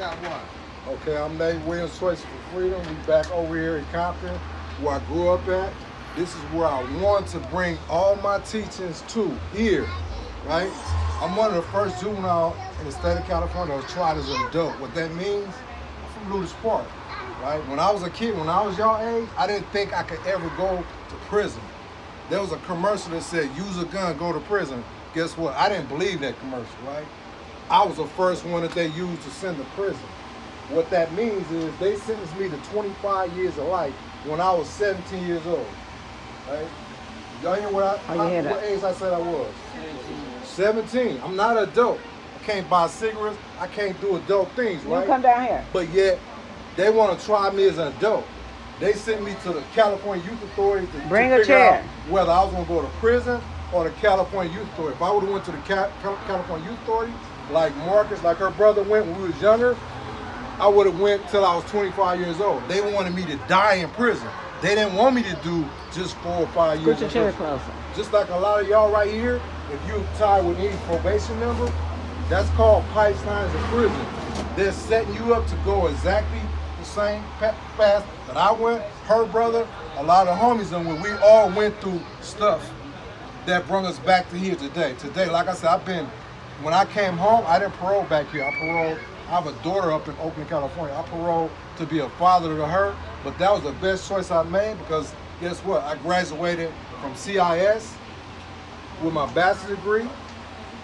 got one. Okay, I'm Nate Williams, Choice for Freedom. We back over here in Compton, where I grew up at. This is where I want to bring all my teachings to here, right? I'm one of the first juvenile in the state of California that was tried as an adult. What that means, I'm from Ludus Park, right? When I was a kid, when I was y'all age, I didn't think I could ever go to prison. There was a commercial that said, use a gun, go to prison. Guess what? I didn't believe that commercial, right? I was the first one that they used to send to prison. What that means is they sentenced me to 25 years of life when I was 17 years old, right? Y'all hear what age I said I was? 17. I'm not an adult. I can't buy cigarettes. I can't do adult things, right? You come down here. But yet, they want to try me as an adult. They sent me to the California Youth Authority to figure out whether I was going to go to prison or the California Youth Authority. If I would have went to the California Youth Authority, like Marcus, like her brother went when we was younger, I would have went till I was 25 years old. They wanted me to die in prison. They didn't want me to do just 4 or 5 years. Put your chair closer. Just like a lot of y'all right here, if you tied with any probation number, that's called pipelines in prison. They're setting you up to go exactly the same path that I went, her brother, a lot of homies, and when we all went through stuff that brought us back to here today. Today, like I said, when I came home, I didn't parole back here. I paroled. I have a daughter up in Oakland, California. I paroled to be a father to her, but that was the best choice I made because guess what? I graduated from CIS with my bachelor's degree.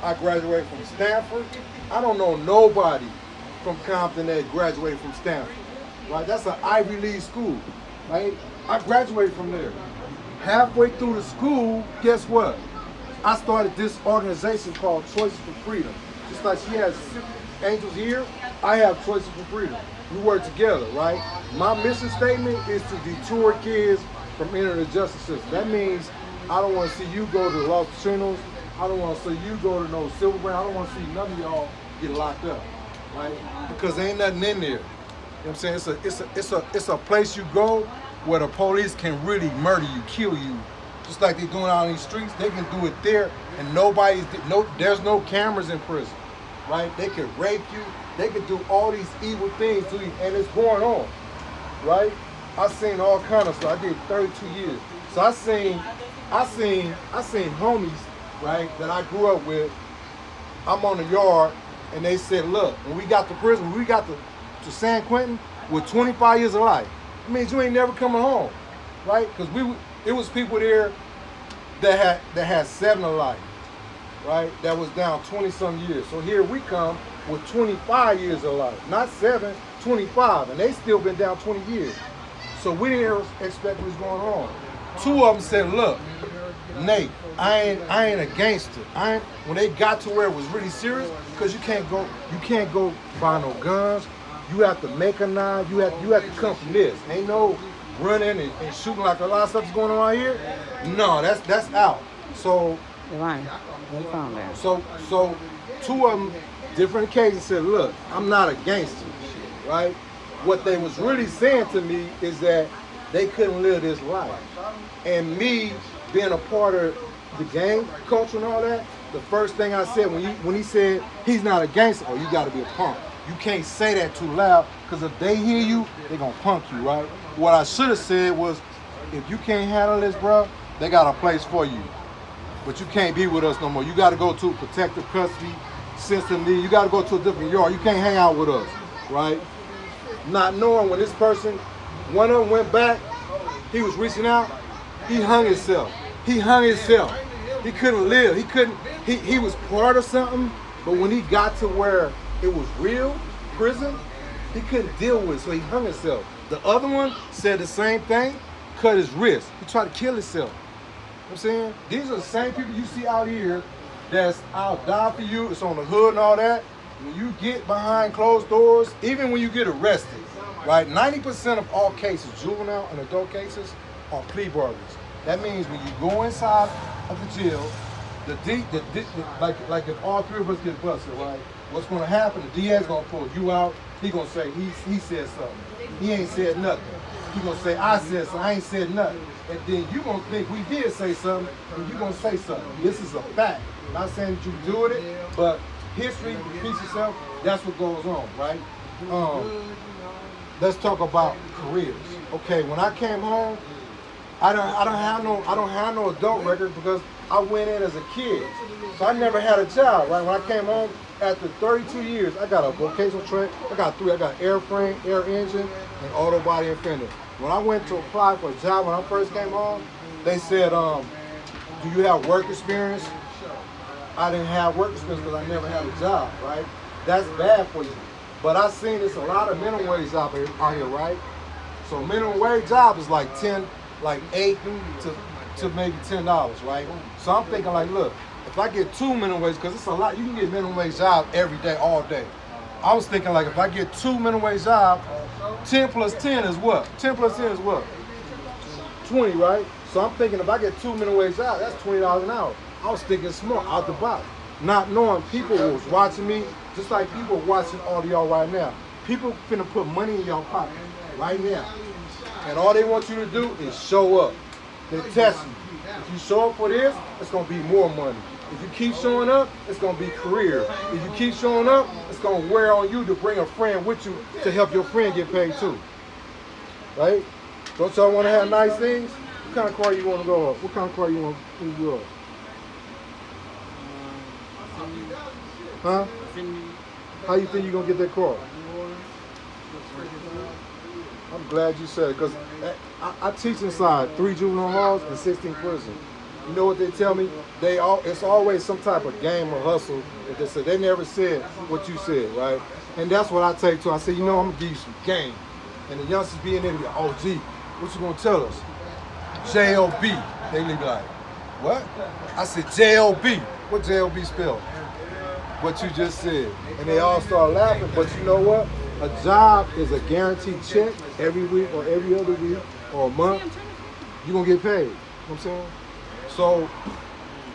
I graduated from Stanford. I don't know nobody from Compton that graduated from Stanford, right? That's an Ivy League school, right? I graduated from there. Halfway through the school, guess what? I started this organization called Choices for Freedom. Just like she has angels here, I have Choices for Freedom. We work together, right? My mission statement is to detour kids from entering the justice system. That means I don't want to see you go to the Los Chinos. I don't want to see you go to no Silver Brand. I don't want to see none of y'all get locked up, right? Because there ain't nothing in there. You know what I'm saying? It's a place you go where the police can really murder you, kill you. Just like they're doing out on these streets, they can do it there, and there's no cameras in prison, right? They can rape you, they can do all these evil things to you, and it's going on, right? I seen all kind of stuff. I did 32 years, so I seen homies, right, that I grew up with. I'm on the yard, and they said, look, when we got to prison, when we got to San Quentin with 25 years of life, it means you ain't never coming home, right? Because it was people there that had 7 of life, right? That was down 20-some years. So here we come with 25 years of life, not 7, 25, and they still been down 20 years. So we didn't expect what was going on. 2 of them said, look, Nate, I ain't a gangster. When they got to where it was really serious, because you can't go buy no guns. You have to make a knife. You have to come from this. Ain't no running and shooting like a lot of stuff's going on here. No, that's out. So so 2 of them, different occasions, said, look, I'm not a gangster, right? What they was really saying to me is that they couldn't live this life. And me being a part of the gang culture and all that, the first thing I said when he said he's not a gangster, oh, you gotta be a punk. You can't say that too loud, because if they hear you, they're gonna punk you, right? What I should have said was, if you can't handle this, bro, they got a place for you. But you can't be with us no more. You gotta go to protective custody, sensitive need. You gotta go to a different yard. You can't hang out with us, right? Not knowing when this person, one of them went back, he was reaching out, he hung himself. He couldn't live. He was part of something, but when he got to where it was real, prison, he couldn't deal with it, so he hung himself. The other one said the same thing, cut his wrist. He tried to kill himself. You know what I'm saying? These are the same people you see out here that's out die for you, it's on the hood and all that. When you get behind closed doors, even when you get arrested, right? 90% of all cases, juvenile and adult cases, are plea bargains. That means when you go inside of the jail, like if all 3 of us get busted, right? What's going to happen? The DA's going to pull you out. He going to say he said something. He ain't said nothing. He going to say I said something. I ain't said nothing. And then you going to think we did say something, and you going to say something. This is a fact. I'm not saying that you're doing it, but history repeats itself. That's what goes on, right? Let's talk about careers. Okay, when I came home, I don't have no adult record because I went in as a kid. So I never had a job, right? When I came home after 32 years, I got a vocational trade. I got three. I got airframe, air engine, and auto body and fender. When I went to apply for a job when I first came home, they said, do you have work experience? I didn't have work experience because I never had a job, right? That's bad for you. But I seen there's a lot of minimum wage out here, right? So minimum wage job is like 10, like 8 to maybe $10, right? So I'm thinking like, look, if I get 2 minimum wage, because it's a lot, you can get minimum wage job every day, all day. I was thinking like, if I get 2 minimum wage job, 10 plus 10 is what? 10 plus 10 is what? 20, right? So I'm thinking if I get 2 minimum wage job, that's $20 an hour. I was thinking smart, out the box. Not knowing people was watching me, just like people watching all of y'all right now. People finna put money in y'all pocket right now. And all they want you to do is show up. They test you. If you show up for this, it's gonna be more money. If you keep showing up, it's gonna be career. If you keep showing up, it's gonna wear on you to bring a friend with you to help your friend get paid too. Right? Don't y'all wanna have nice things? What kind of car you wanna go up? What kind of car you wanna go up? Huh? How you think you're gonna get that car? I'm glad you said it, because I teach inside 3 juvenile halls and 16 prison. You know what they tell me? It's always some type of game or hustle that they say. They never said what you said, right? And that's what I take to. I say, you know, I'm gonna give you some game. And the youngsters be in there, be like, oh gee, what you gonna tell us? J-O-B. They be like, what? I said J-O-B. What J-O-B spell? What you just said. And they all start laughing, but you know what? A job is a guaranteed check every week or every other week or a month. You're gonna get paid. You know what I'm saying? So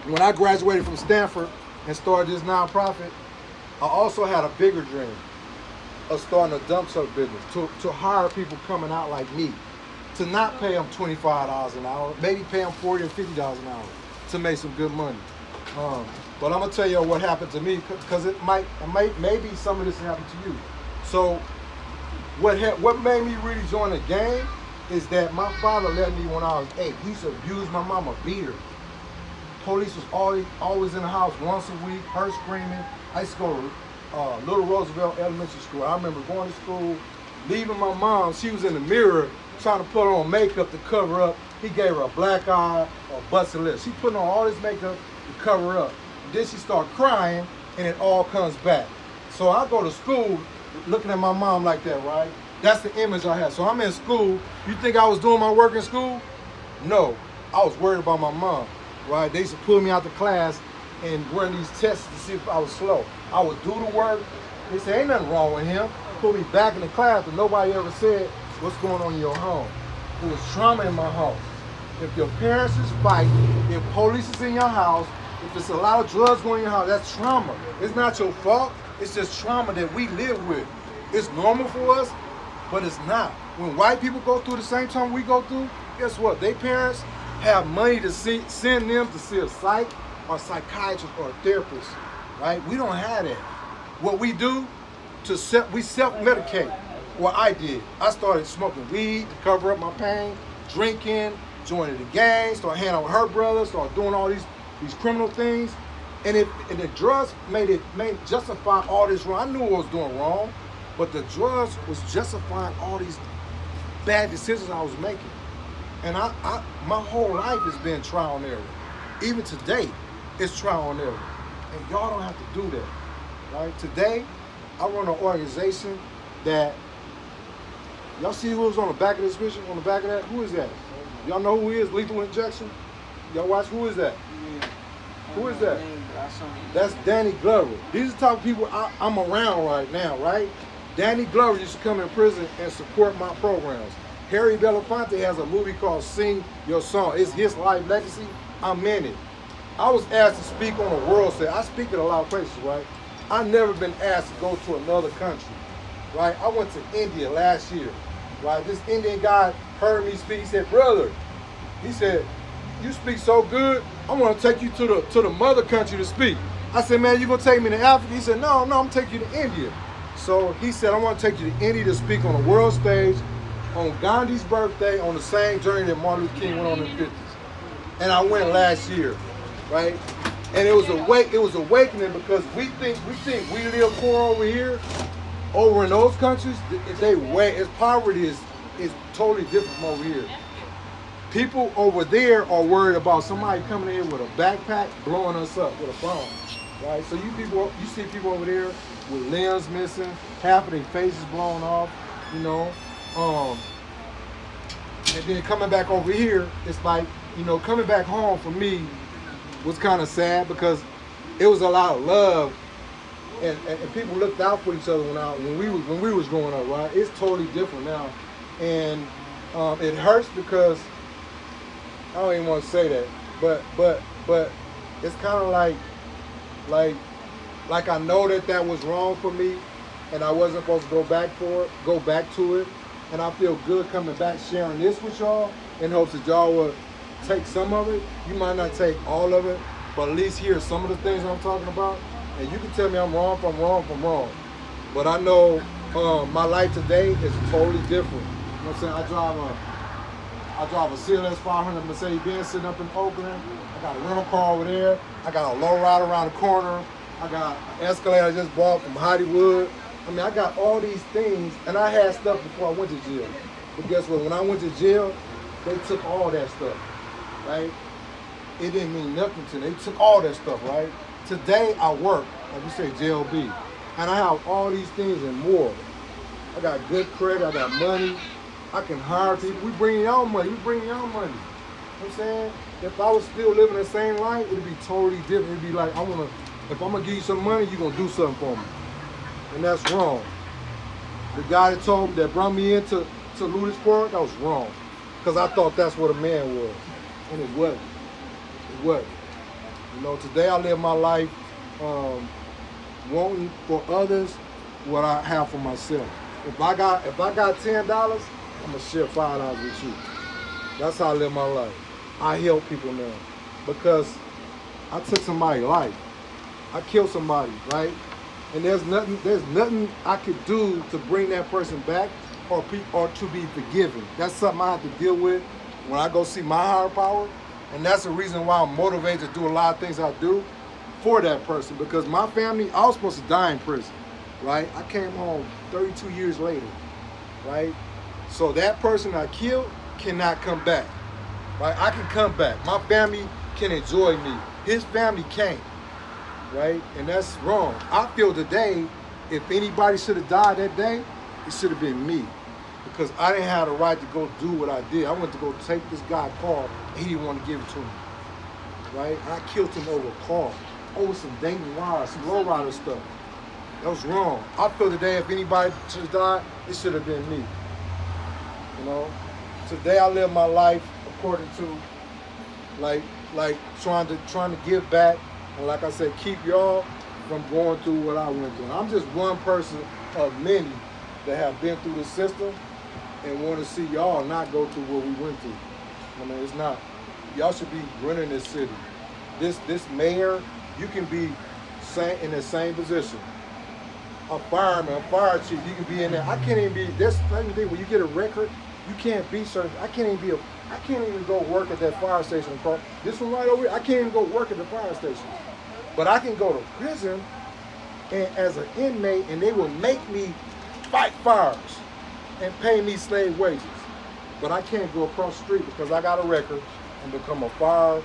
when I graduated from Stanford and started this nonprofit, I also had a bigger dream of starting a dump truck business, to hire people coming out like me, to not pay them $25 an hour, maybe pay them $40 or $50 an hour to make some good money. But I'm gonna tell you what happened to me, because maybe some of this happened to you. So what made me really join the game is that my father left me when I was 8. He used to abuse my mama, beat her. Police was always in the house once a week, her screaming. I used to go to Little Roosevelt Elementary School. I remember going to school, leaving my mom. She was in the mirror trying to put on makeup to cover up. He gave her a black eye or a busted lip. She putting on all this makeup to cover up. Then she start crying, and it all comes back. So I go to school looking at my mom like that, right? That's the image I have. So I'm in school. You think I was doing my work in school? No, I was worried about my mom, right? They used to pull me out the class and run these tests to see if I was slow. I would do the work. They say, ain't nothing wrong with him. Put me back in the class, but nobody ever said, what's going on in your home? It was trauma in my home. If your parents is fighting, if police is in your house, if it's a lot of drugs going in your house, that's trauma. It's not your fault. It's just trauma that we live with. It's normal for us, but it's not. When white people go through the same time we go through, guess what? Their parents have money to send them to see a psych or psychiatrist or a therapist, right? We don't have that. What we do, we self-medicate. Well, I did. I started smoking weed to cover up my pain, drinking, joining the gang, started hanging out with her brother, started doing all these criminal things. And the drugs made justify all this wrong. I knew I was doing wrong, but the drugs was justifying all these bad decisions I was making. And my whole life has been trial and error. Even today, it's trial and error. And y'all don't have to do that, right? Today, I run an organization that, y'all see who was on the back of this picture, on the back of that? Who is that? Y'all know who he is, Lethal Injection? Y'all watch, who is that? Who is that? That's Danny Glover. These are the type of people I'm around right now, right? Danny Glover used to come in prison and support my programs. Harry Belafonte has a movie called Sing Your Song. It's his life legacy. I'm in it. I was asked to speak on a world stage. I speak at a lot of places, right? I've never been asked to go to another country, right? I went to India last year, right? This Indian guy heard me speak. He said, brother, he said, you speak so good, I want to take you to the mother country to speak. I said, man, you gonna take me to Africa? He said, no, I'm taking you to India. So he said, I want to take you to India to speak on the world stage on Gandhi's birthday on the same journey that Martin Luther King went on in the 50s. And I went last year, right? And it was awakening because we think we live poor over here. Over in those countries, its poverty is totally different from over here. People over there are worried about somebody coming in with a backpack blowing us up with a bomb, right? So you see people over there with limbs missing, half of their faces blown off, you know. And then coming back over here, it's like, you know, coming back home for me was kind of sad because it was a lot of love and people looked out for each other when we was growing up, right? It's totally different now. And it hurts because I don't even want to say that, but it's kind of like I know that was wrong for me, and I wasn't supposed to go back to it, and I feel good coming back sharing this with y'all in hopes that y'all will take some of it. You might not take all of it, but at least hear some of the things I'm talking about, and you can tell me I'm wrong if I'm wrong. But I know my life today is totally different. You know what I'm saying? I drive a CLS 500 Mercedes-Benz sitting up in Oakland. I got a rental car over there. I got a low rider around the corner. I got an Escalade I just bought from Hollywood. I mean, I got all these things, and I had stuff before I went to jail. But guess what? When I went to jail, they took all that stuff, right? It didn't mean nothing to them. They took all that stuff, right? Today, I work, like you say, JLB, and I have all these things and more. I got good credit. I got money. I can hire people. We bring y'all money. You know what I'm saying? If I was still living the same life, it'd be totally different. It'd be like, if I'm gonna give you some money, you're gonna do something for me. And that's wrong. The guy that brought me into Ludus Park, that was wrong. Because I thought that's what a man was. And it wasn't. It wasn't. You know, today I live my life wanting for others what I have for myself. If I got $10, I'm gonna share $5 with you. That's how I live my life. I help people now because I took somebody's life. I killed somebody, right? And there's nothing I could do to bring that person back or to be forgiven. That's something I have to deal with when I go see my higher power. And that's the reason why I'm motivated to do a lot of things I do for that person. Because my family, I was supposed to die in prison, right? I came home 32 years later, right? So that person I killed cannot come back, right? I can come back. My family can enjoy me. His family can't, right? And that's wrong. I feel today, if anybody should have died that day, it should have been me. Because I didn't have the right to go do what I did. I went to go take this guy's car, and he didn't want to give it to me, right? I killed him over a car, over some dangling wires, some lowrider stuff. That was wrong. I feel today, if anybody should have died, it should have been me. You know, today I live my life according to, like trying to give back, and like I said, keep y'all from going through what I went through. I'm just one person of many that have been through the system and want to see y'all not go through what we went through. I mean, it's not. Y'all should be running this city. This mayor, you can be in the same position. A fireman, a fire chief, you can be in there. I can't even be. That's the thing. When you get a record, you can't be certain. I can't even go work at that fire station. This one right over here, I can't even go work at the fire station. But I can go to prison and as an inmate, and they will make me fight fires and pay me slave wages. But I can't go across the street because I got a record and become a fire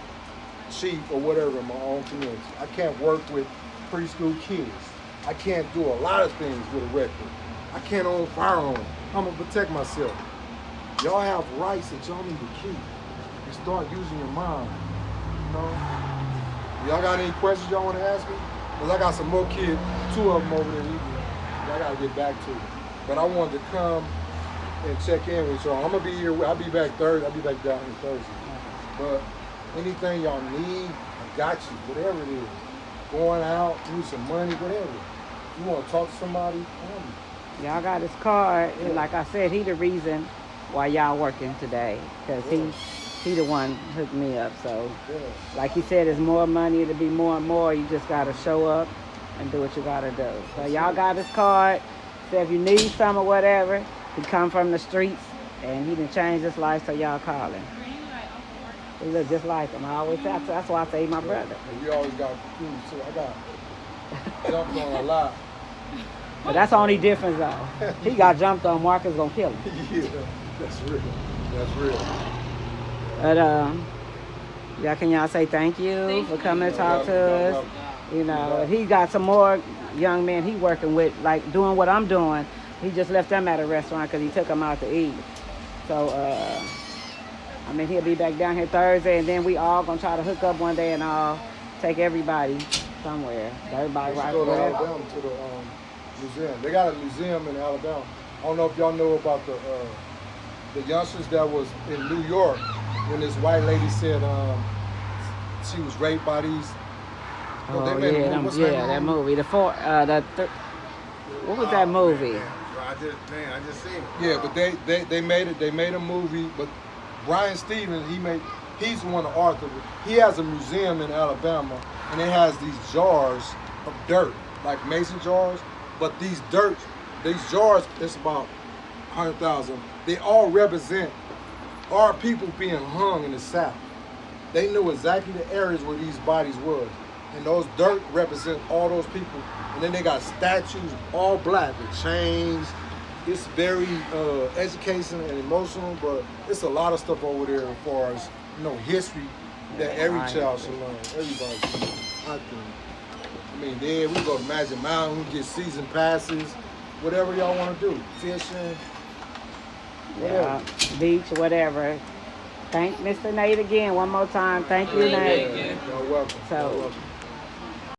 chief or whatever in my own community. I can't work with preschool kids. I can't do a lot of things with a record. I can't own firearms. I'm gonna protect myself. Y'all have rights that y'all need to keep and start using your mind. You know? Y'all got any questions y'all want to ask me? Because I got some more kids, 2 of them over there eating. I gotta get back to it. But I wanted to come and check in with y'all. I'm gonna be here. I'll be back Thursday. I'll be back down here Thursday. But anything y'all need, I got you. Whatever it is, going out, need some money, whatever. You want to talk to somebody? Y'all got his card, and like I said, he the reason why y'all working today, because he the one hooked me up. So, like he said, there's more money to be more and more. You just gotta show up and do what you gotta do. So y'all got his card. So if you need some or whatever, he come from the streets and he done changed his life, so y'all call him. He look just like him. I always say, that's why I say he my brother. And we always got food too. I got jumped on a lot. But that's the only difference though. He got jumped on, Marcus gonna kill him. Yeah, that's real. That's real. But can y'all say thank you for coming to talk to us? You know, he got some more young men he working with, like doing what I'm doing. He just left them at a restaurant because he took them out to eat. So, I mean, he'll be back down here Thursday, and then we all gonna try to hook up one day and all take everybody somewhere. Everybody Let's right go to there. Alabama to the museum. They got a museum in Alabama. I don't know if y'all know about the youngsters that was in New York when this white lady said she was raped by these. Oh they made a yeah, movie. What's that that movie? movie. What was that movie? Man, I just seen it. Yeah, but they made it. They made a movie. But Brian Stevens, he's one of the authors. He has a museum in Alabama, and it has these jars of dirt, like mason jars. But these jars, it's about 100,000. They all represent our people being hung in the South. They knew exactly the areas where these bodies was. And those dirt represent all those people. And then they got statues, all black, with chains. It's very educational and emotional, but it's a lot of stuff over there as far as, history that every child should learn. Everybody should, I think. I mean, then we go to Magic Mountain, we get season passes, whatever y'all want to do. Fishing, whatever. Beach, whatever. Thank Mr. Nate again one more time. Thank you, Nate. You're welcome. So- You're welcome.